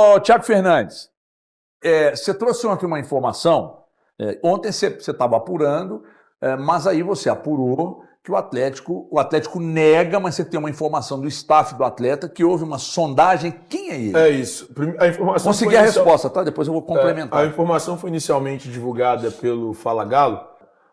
Ô, Thiago Fernandes, você trouxe ontem uma informação, ontem você estava apurando, mas aí você apurou que o Atlético nega, mas você tem uma informação do staff do atleta que houve uma sondagem. Quem é ele? É isso. A informação Consegui a resposta, tá? Depois eu vou complementar. A informação foi inicialmente divulgada pelo Fala Galo.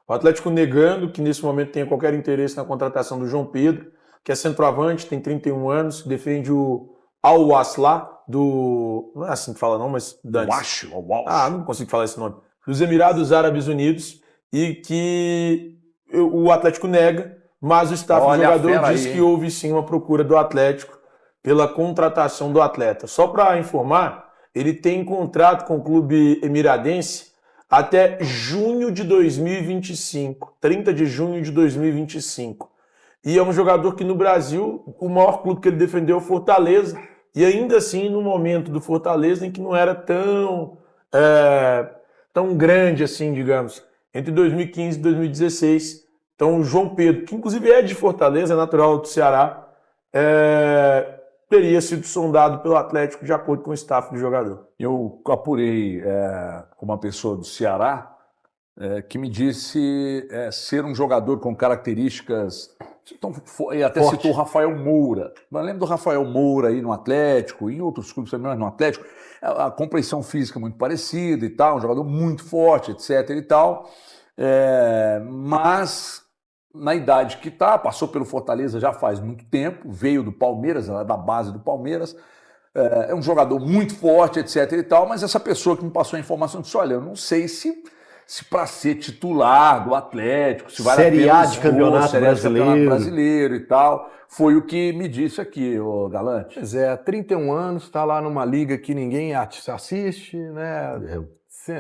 O Atlético negando que nesse momento tenha qualquer interesse na contratação do João Pedro, que é centroavante, tem 31 anos, defende o Al-Wasla do... Não é assim que fala não, mas... não consigo falar esse nome. Dos Emirados Árabes Unidos, e que o Atlético nega, mas o staff do jogador diz que houve sim uma procura do Atlético pela contratação do atleta. Só para informar, ele tem contrato com o clube emiradense até junho de 2025, 30 de junho de 2025. E é um jogador que no Brasil, o maior clube que ele defendeu é o Fortaleza, e ainda assim no momento do Fortaleza em que não era tão grande assim, digamos, entre 2015 e 2016. Então o João Pedro, que inclusive é de Fortaleza, é natural do Ceará, teria sido sondado pelo Atlético de acordo com o staff do jogador. Eu apurei com uma pessoa do Ceará que me disse ser um jogador com características... Então, até forte. Citou o Rafael Moura. Eu lembro do Rafael Moura aí no Atlético, em outros clubes também, mas no Atlético. A compreensão física muito parecida e tal, um jogador muito forte, etc. e tal. Mas na idade que está, passou pelo Fortaleza já faz muito tempo, veio do Palmeiras, ela é da base do Palmeiras. É um jogador muito forte, etc. e tal, mas essa pessoa que me passou a informação disse: olha, eu não sei se para ser titular do Atlético, se vai Série A de campeonato brasileiro e tal. Foi o que me disse aqui, ô Galante. Pois 31 anos, está lá numa liga que ninguém assiste, né?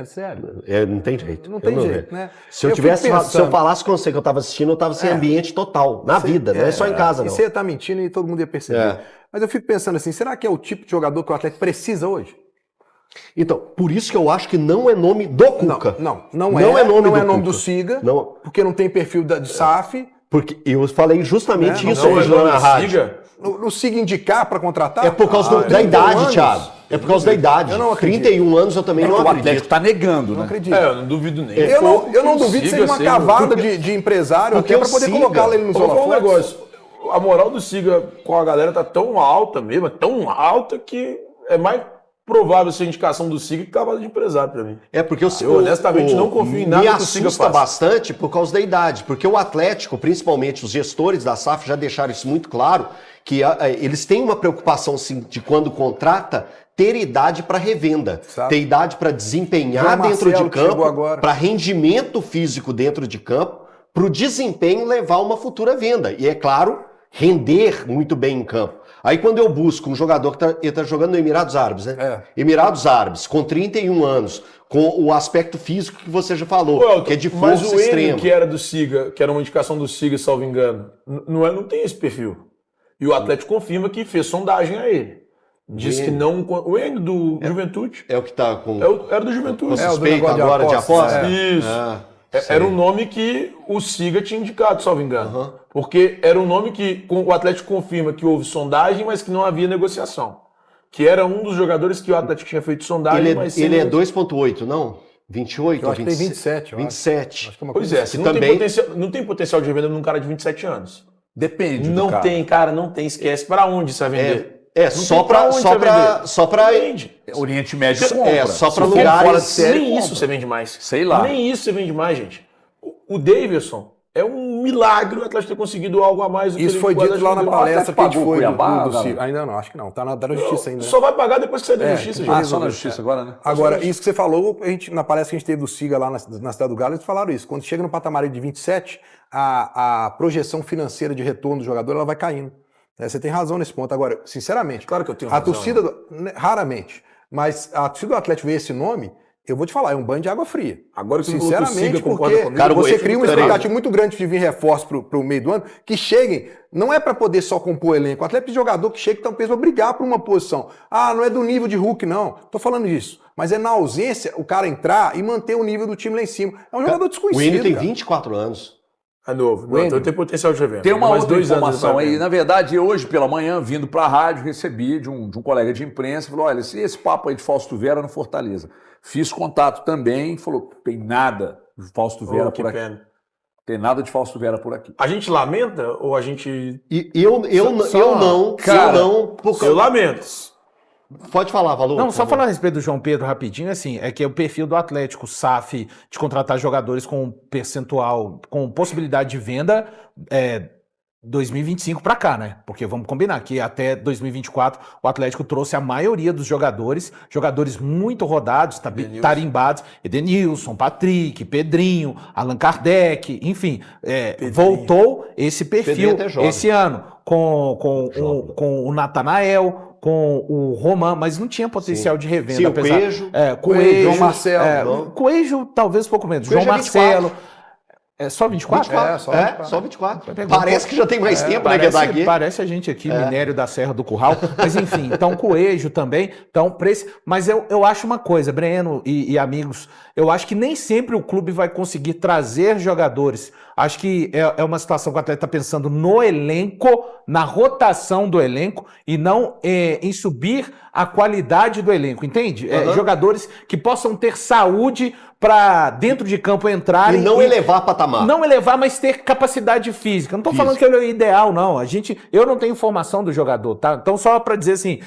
Sério? Não tem jeito. Não tem jeito, né? Se eu falasse com você que eu estava assistindo, eu estava sem ambiente total, na vida, não é só em casa, não. E você ia estar mentindo e todo mundo ia perceber. Mas eu fico pensando assim, será que é o tipo de jogador que o Atlético precisa hoje? Então, por isso que eu acho que não é nome do Cuca. Não é nome do Siga, porque não tem perfil de SAF. Porque eu falei justamente isso hoje lá na rádio. O Siga indicar para contratar? É por causa da idade, Thiago. É por causa da idade. Eu não acredito. 31 anos eu também não acredito. O Atlético está negando, né? Não acredito. Eu não duvido nem. Eu não duvido que seja uma cavada de empresário até para poder colocá-lo ele nos holofotes. Um negócio. A moral do Siga com a galera tá tão alta mesmo, tão alta que é mais provável ser indicação do Siga que cavada de empresário para mim. É porque eu honestamente não confio em nada que o Siga faça. Me assusta bastante por causa da idade, porque o Atlético, principalmente os gestores da SAF, já deixaram isso muito claro, que eles têm uma preocupação sim, de quando contrata, ter idade para revenda, ter idade para desempenhar dentro de campo, para rendimento físico dentro de campo, para o desempenho levar uma futura venda. E é claro, render muito bem em campo. Aí quando eu busco um jogador que tá jogando no Emirados Árabes, né? Emirados Árabes, com 31 anos, com o aspecto físico que você já falou, que é de força extrema. Mas o Enio, que era do Siga, que era uma indicação do Siga, salvo engano, não tem esse perfil. E o Atlético confirma que fez sondagem a ele. Diz que não... O Enio do Juventude. É o que tá com... Era do Juventude. O suspeito agora de aposta? Isso. Era um nome que o Siga tinha indicado, salvo engano. Porque era um nome que o Atlético confirma que houve sondagem, mas que não havia negociação. Que era um dos jogadores que o Atlético tinha feito sondagem, mas... Ele é 2.8, não? 28? Eu acho que tem 27. 27. Acho que é uma pois é, se não tem potencial de revenda num cara de 27 anos. Depende Não tem, cara, não tem. Esquece. Para onde você vai vender? Só para Oriente Médio compra. Só para lugares... Nem isso você vende mais. Sei lá. Nem isso você vende mais, gente. O Davidson é um milagre o Atlético ter conseguido algo a mais do que isso ele foi dito lá na palestra que a gente foi do Ciro. Ainda não, acho que não. Tá na justiça ainda. Só vai pagar depois que sair da justiça, gente. Só na justiça agora, né? Agora, isso que você falou, na palestra que a gente teve do Siga lá na Cidade do Galo, eles falaram isso. Quando chega no patamar de 27, a projeção financeira de retorno do jogador ela vai caindo. Você tem razão nesse ponto. Agora, sinceramente, claro que eu tenho razão. A torcida, raramente, mas a torcida do Atlético vê esse nome, eu vou te falar, é um banho de água fria. Agora que sinceramente, porque você cria uma expectativa muito grande de vir reforço para o meio do ano, que cheguem, não é para poder só compor elenco, o Atlético de jogador que chega que está um peso para brigar por uma posição. Não é do nível de Hulk, não. Tô falando disso. Mas é na ausência o cara entrar e manter o nível do time lá em cima. É um jogador desconhecido. O Enio tem 24 anos. É novo. Não, então tem potencial de revenda. Tem uma Mais outra 2 anos informação ele vai aí. vendo. Na verdade, hoje pela manhã, vindo para a rádio, recebi de um colega de imprensa, falou, olha, esse papo aí de Fausto Vera no Fortaleza. Fiz contato também, falou, tem nada de Fausto Vera Que por aqui. pena. Tem nada de Fausto Vera por aqui. A gente lamenta ou a gente... Eu não. Eu lamento. Pode falar, Valor. Não, por só favor. falar a respeito do João Pedro rapidinho, assim, é que o perfil do Atlético, SAF, de contratar jogadores com percentual, com possibilidade de venda, 2025 para cá, né? Porque vamos combinar que até 2024 o Atlético trouxe a maioria dos jogadores muito rodados, tarimbados, Edenilson, Patrick, Pedrinho, Allan Kardec, enfim, voltou esse perfil até jovem. esse ano com o Natanael, com o Roman, mas não tinha potencial de revenda. Sim, o apesar, Coelho. Coelho, João Marcelo. Coelho talvez um pouco menos. Coelho João é 24. Marcelo. É só 24? Só 24. Parece que já tem mais tempo, né, Parece, Guedagui? parece a gente aqui, Minério da Serra do Curral. Mas enfim, então Coelho também. Então, mas eu acho uma coisa, Breno e amigos, eu acho que nem sempre o clube vai conseguir trazer jogadores. Acho que é uma situação que o atleta está pensando no elenco, na rotação do elenco e não em subir a qualidade do elenco, entende? Jogadores que possam ter saúde para dentro de campo entrarem. E não elevar patamar. Não elevar, mas ter capacidade física. Não estou falando que ele é o ideal, não. Eu não tenho informação do jogador, tá? Então, só para dizer assim,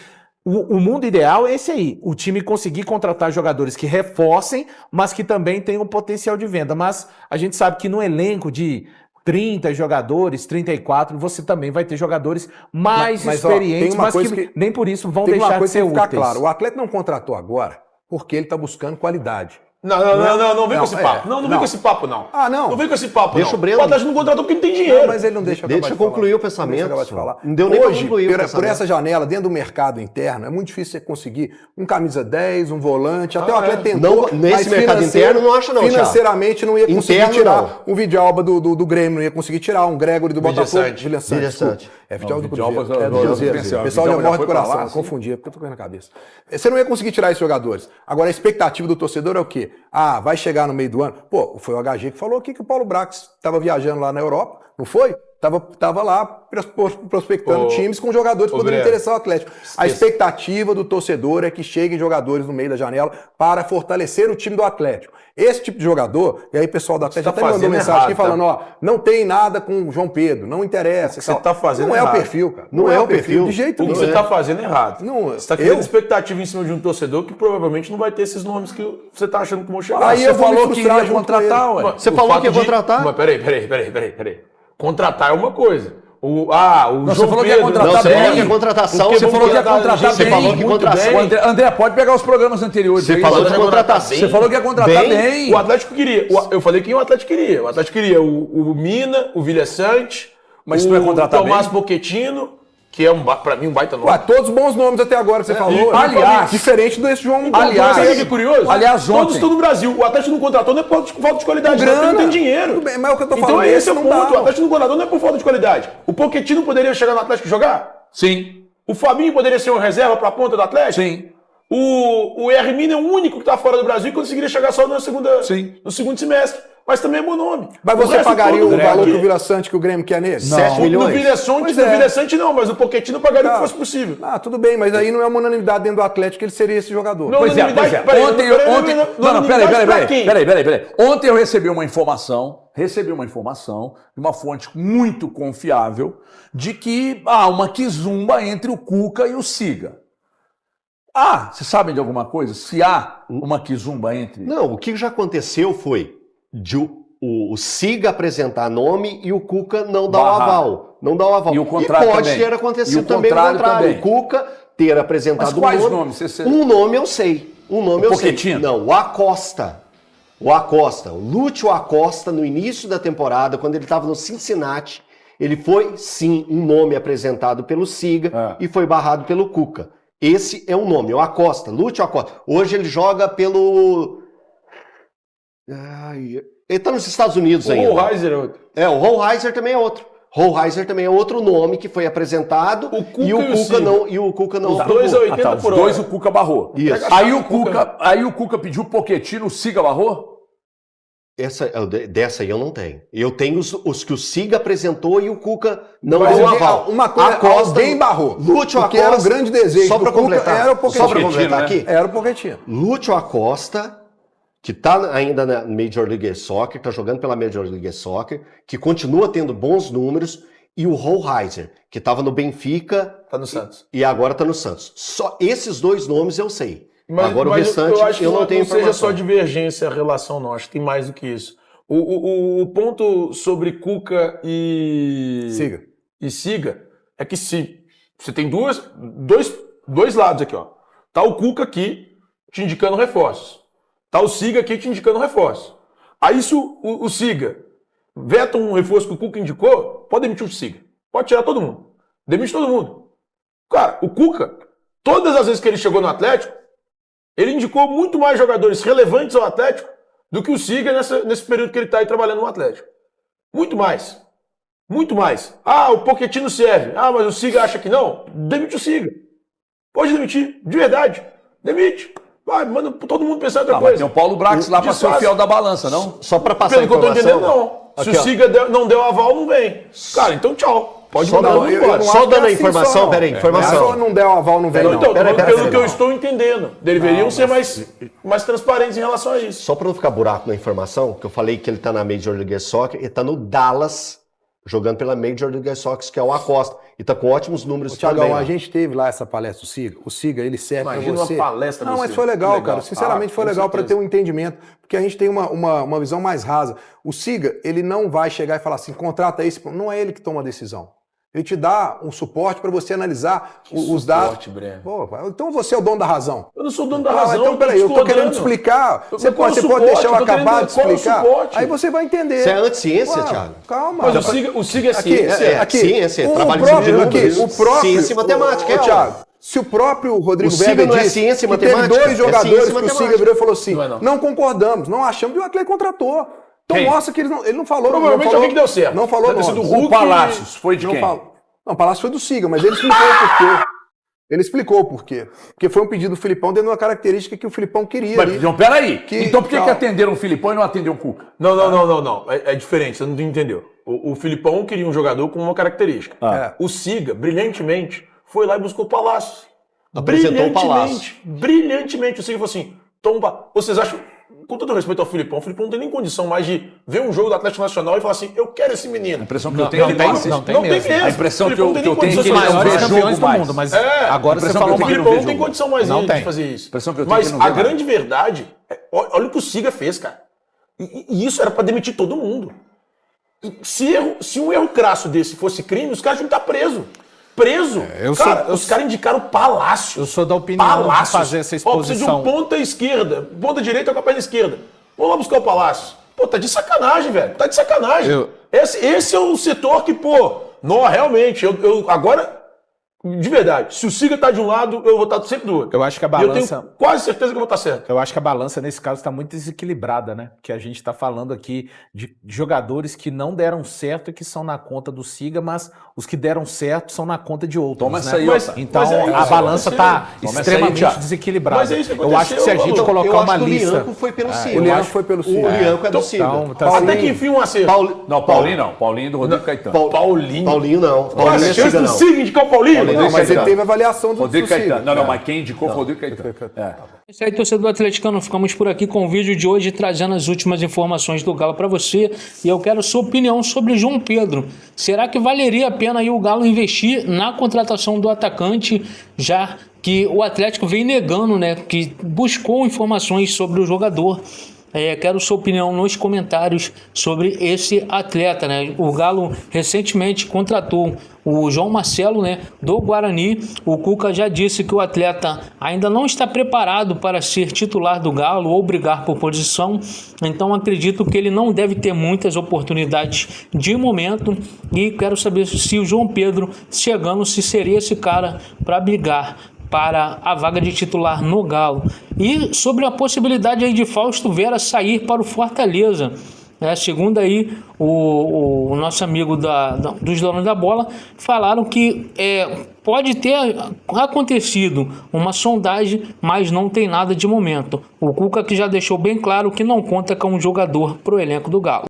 o mundo ideal é esse aí. O time conseguir contratar jogadores que reforcem, mas que também tenham potencial de venda. Mas a gente sabe que no elenco de 30 jogadores, 34, você também vai ter jogadores mais experientes, tem uma mas coisa que nem por isso vão Tem uma deixar de coisa que ser tem que ficar úteis. claro. O atleta não contratou agora porque ele está buscando qualidade. Não vem com esse papo. Não vem com esse papo, não. Ah, não. Não vem com esse papo, Deixa não. o Breno- O Atlético não contratou porque não tem dinheiro. Não, mas ele não deixa eu acabar Deixa eu de falar. concluir o Não deixa eu pensamento. acabar de falar. Não deu nem pra Hoje, concluir o por pensamento. essa janela, dentro do mercado interno, é muito difícil você conseguir um camisa 10, um volante. Até o atleta tentou. Não, nesse mas mercado interno, não acho não, financeiramente não ia conseguir Interno, tirar não. um Vidalba do Grêmio, não ia conseguir tirar um Gregory do Botafogo. Sante. William Sante, William desculpa. Sante. É Vidalba do Vidalba, Cruzeiro. do Cruzeiro. Cruzeiro. O pessoal já Vidalba morre já do foi pra coração, lá, sim. confundia, porque eu tô com na cabeça. Você não ia conseguir tirar esses jogadores. Agora, a expectativa do torcedor é o quê? Ah, vai chegar no meio do ano. Pô, foi o HG que falou aqui que o Paulo Brax estava viajando lá na Europa, não foi? Tava lá prospectando times com jogadores que poderiam Breno, interessar o Atlético. A expectativa do torcedor é que cheguem jogadores no meio da janela para fortalecer o time do Atlético. Esse tipo de jogador, e aí o pessoal do Atlético tá até mandou fazendo mensagem aqui errado, falando, ó, não tem nada com o João Pedro, não interessa. e Você tal. tá fazendo Não é errado. o perfil, cara. Não é o perfil. De jeito O que nenhum. você está fazendo é errado. Não, você está criando eu- expectativa em cima de um torcedor que provavelmente não vai ter esses nomes que você está achando que vão chegar. Aí Você eu vou me falou que frustrar ia junto com contratar, ele. ué. Você O falou fato que ia de- contratar? Mas peraí. Contratar é uma coisa. O você João falou que ia Pedro... contratar Não, você bem. falou que a contratação... Porque Você falou que ia contratar Você bem. falou que muito contratação... bem. André, pode pegar os programas anteriores. Você aí. falou de Você contratação. Você falou que ia contratar bem. O Atlético queria. Eu falei quem o Atlético queria. O Atlético queria o Mina, o Vilha Sante, Mas o tu vai contratar Tomás bem? Pochettino, que é pra mim um baita nome. Ué, todos bons nomes até agora que você falou. aliás- diferente desse João aliás- Sabe o que é curioso? Aliás, todos ontem- estão no Brasil. O Atlético não contratou não é por falta de qualidade, não, porque grana. não tem dinheiro. Tudo bem, mas é o que eu tô Então falando, esse é o não ponto. dá. O Atlético não contratou não é por falta de qualidade. O Pochettino poderia chegar no Atlético e jogar? Sim, O Fabinho poderia ser uma reserva para a ponta do Atlético? sim. O Hermínio é o único que está fora do Brasil e conseguiria chegar só Sim. no segundo semestre. Mas também é bom nome. Mas O você resto pagaria todo o valor aqui- que o Vila Sante que o Grêmio quer nele? Não. 7 No milhões? Vilha Sante, Pois no é. Vilha Sante não, mas o Pochettino pagaria o que fosse possível. Ah, tudo bem, mas aí não é uma unanimidade dentro do Atlético que ele seria esse jogador. Não, Pois é. unanimidade, peraí, Ontem, peraí, peraí. Ontem eu recebi uma informação de uma fonte muito confiável de que há uma quizumba entre o Cuca e o Siga. Ah, vocês sabem de alguma coisa? Se há uma quizumba entre... Não, o que já aconteceu foi de o Siga apresentar nome e o Cuca não dar o Barrar. aval. Não dá o aval. E o contrário pode também. ter acontecido E o também o contrário contrário. também. O Cuca ter apresentado Mas quais um nome. nomes? Você- Um nome eu sei. Um nome eu sei. Pochettino? Não, o Acosta. O Lúcio Acosta, no início da temporada, quando ele estava no Cincinnati, ele foi, sim, um nome apresentado pelo Siga e foi barrado pelo Cuca. Esse é um nome, o Acosta, Lúcio Acosta. Hoje ele joga pelo... Ai, ele está nos Estados Unidos ainda. O Reiser é outro. O Rollheiser também é outro. Rollheiser também é outro nome que foi apresentado O Cuca e o e o Cuca Siga. não e o Cuca não Os aprovou. dois a 80 os por dois hora. o Cuca barrou. Isso. Aí o Cuca pediu o Pochettino, o Siga barrou? Dessa aí eu não tenho. Eu tenho os que o Siga apresentou e o Cuca não Mas deu aval. Uma coisa, alguém barrou. Lúcio porque Acosta, era o grande desejo só do para Cuca, completar, era o Pochettino. só para completar aqui. Era o Pochettino. Lúcio Acosta, que está ainda na Major League Soccer, está jogando pela Major League Soccer, que continua tendo bons números, e o Hohlheiser, que estava no Benfica Tá no Santos. e agora está no Santos. Só esses dois nomes eu sei. Agora o mas restante eu acho que não tenho não seja informação. só divergência a relação, não. Acho que tem mais do que isso. O ponto sobre Cuca e Siga é que se você tem dois lados aqui, ó. Tá o Cuca aqui te indicando reforços. Tá o Siga aqui te indicando reforços. Aí se o Siga veta um reforço que o Cuca indicou, pode demitir o Siga. Pode tirar todo mundo. Demite todo mundo. Cara, o Cuca, todas as vezes que ele chegou no Atlético, ele indicou muito mais jogadores relevantes ao Atlético do que o Siga nesse período que ele está aí trabalhando no Atlético. Muito mais. Muito mais. Ah, o Pochettino serve. Ah, mas o Siga acha que não? Demite o Siga. Pode demitir. De verdade. Demite. Vai, manda todo mundo pensar em outra coisa. Mas tem o Paulo Brax lá para ser o fiel da balança, não? Só para passar Pelo que eu tô entendendo, não. Aqui, se o Siga não deu aval, não vem. Cara, então tchau. Pode Só mandar todo mundo embora. Só dando a informação, peraí, informação. Não der o aval, não vem, não. Então, Peraí, pelo que eu estou entendendo, deveriam ser mais transparentes em relação a isso. Só para não ficar buraco na informação, que eu falei que ele está na Major League Soccer, ele está no Dallas, jogando pela Major League Soccer, que é o Acosta. E está com ótimos números também. Tiagão, a gente teve lá essa palestra do Siga. O Siga, ele serve para você. Uma palestra do Não, mas Siga. foi legal, Legal. cara. Sinceramente, foi legal para ter um entendimento. Porque a gente tem uma visão mais rasa. O Siga, ele não vai chegar e falar assim, contrata esse. Não é ele que toma a decisão. Ele te dá um suporte para você analisar os dados. Breno. Pô, então você é o dono da razão. Eu não sou o dono da razão. Então, peraí, eu tô querendo te explicar. Você pode deixar eu acabar de explicar. Aí você vai entender. Você é anti-ciência, Thiago? Calma. Mas o Siga é ciência. Ciência, trabalho de números. Ciência e matemática, Thiago. Se o próprio Rodrigo Weber não é ciência e matemática, teve dois jogadores que o matemática. Siga virou e falou assim, Não. não concordamos, não achamos, e o Atlético contratou. Então Quem? mostra que ele não falou. Provavelmente não falou, alguém que deu certo. Não falou Deve ser do nomes. Hulk. O Palácios foi de Não quem? falou. Não, o Palácio foi do Siga, mas ele explicou o porquê. Ele explicou o porquê. Porque foi um pedido do Filipão dentro de uma característica que o Filipão queria ali. Mas, então, peraí. Então por que calma. atenderam o Filipão e não atenderam o Cuca? Não. É diferente, você não entendeu. O Filipão queria um jogador com uma característica. O Siga, brilhantemente, foi lá e buscou o Palácio. Apresentou o Palácio. Brilhantemente. O Siga falou assim, vocês acham, com todo respeito ao Filipão, o Filipão não tem nem condição mais de ver um jogo do Atlético Nacional e falar assim, eu quero esse menino. A impressão que eu tenho é que não tem mesmo. A impressão que Filipão eu tem nem tenho é que condição ele de não fazer vê isso. campeões jogo do mais. mundo, mas É, agora você impressão falou que O eu uma tenho Filipão não não tem jogo. condição mais Não de tem. fazer isso. Impressão que eu tenho Mas que não a vê mais. grande verdade, olha o que o Siga fez, cara. E isso era pra demitir todo mundo. Se um erro crasso desse fosse crime, os caras tinham que estar presos. Os caras indicaram o Palácio. Eu sou da opinião de fazer essa Precisa de um exposição. ponta esquerda, ponta direita com a perna esquerda. Vamos lá buscar o Palácio. Pô, tá de sacanagem, velho. Tá de sacanagem. Esse é o setor que, não, realmente, eu agora, de verdade, se o Siga tá de um lado, eu vou estar sempre do outro. Eu acho que a E eu balança. tenho quase certeza que eu vou estar certo. Eu acho que a balança, nesse caso, está muito desequilibrada, né? Porque a gente está falando aqui de jogadores que não deram certo e que são na conta do Siga, mas os que deram certo são na conta de outros. Toma né? essa aí, Então, mas é isso a que balança está aconteceu. Toma extremamente essa aí, Thiago. desequilibrada. Mas é isso que Eu acho que se a gente aconteceu, colocar eu uma acho que lista. o Lianco foi pelo Siga. O Lianco foi pelo Siga. O Lianco é do Siga. Então, tá Até que enfim um acerto. Não, Paulinho não. Paulinho do Rodrigo Caetano. Paulinho. Paulinho não. Qual Paulinho a é chance Siga do não. Siga indicar o Paulinho? Paulinho. Não, mas ele Caetano. teve avaliação do Rodrigo Siga. Caetano. Não, mas quem indicou foi o Rodrigo Caetano. É. Isso aí, torcedor atleticano, ficamos por aqui com o vídeo de hoje, trazendo as últimas informações do Galo para você. E eu quero sua opinião sobre João Pedro. Será que valeria a pena aí o Galo investir na contratação do atacante, já que o Atlético vem negando, né, que buscou informações sobre o jogador? Quero sua opinião nos comentários sobre esse atleta, né? O Galo recentemente contratou o João Marcelo, né, do Guarani. O Cuca já disse que o atleta ainda não está preparado para ser titular do Galo ou brigar por posição, então acredito que ele não deve ter muitas oportunidades de momento, e quero saber se o João Pedro chegando, se seria esse cara para brigar para a vaga de titular no Galo. E sobre a possibilidade aí de Fausto Vera sair para o Fortaleza. Segundo aí o nosso amigo dos donos da bola, falaram que pode ter acontecido uma sondagem, mas não tem nada de momento. O Cuca que já deixou bem claro que não conta com um jogador para o elenco do Galo.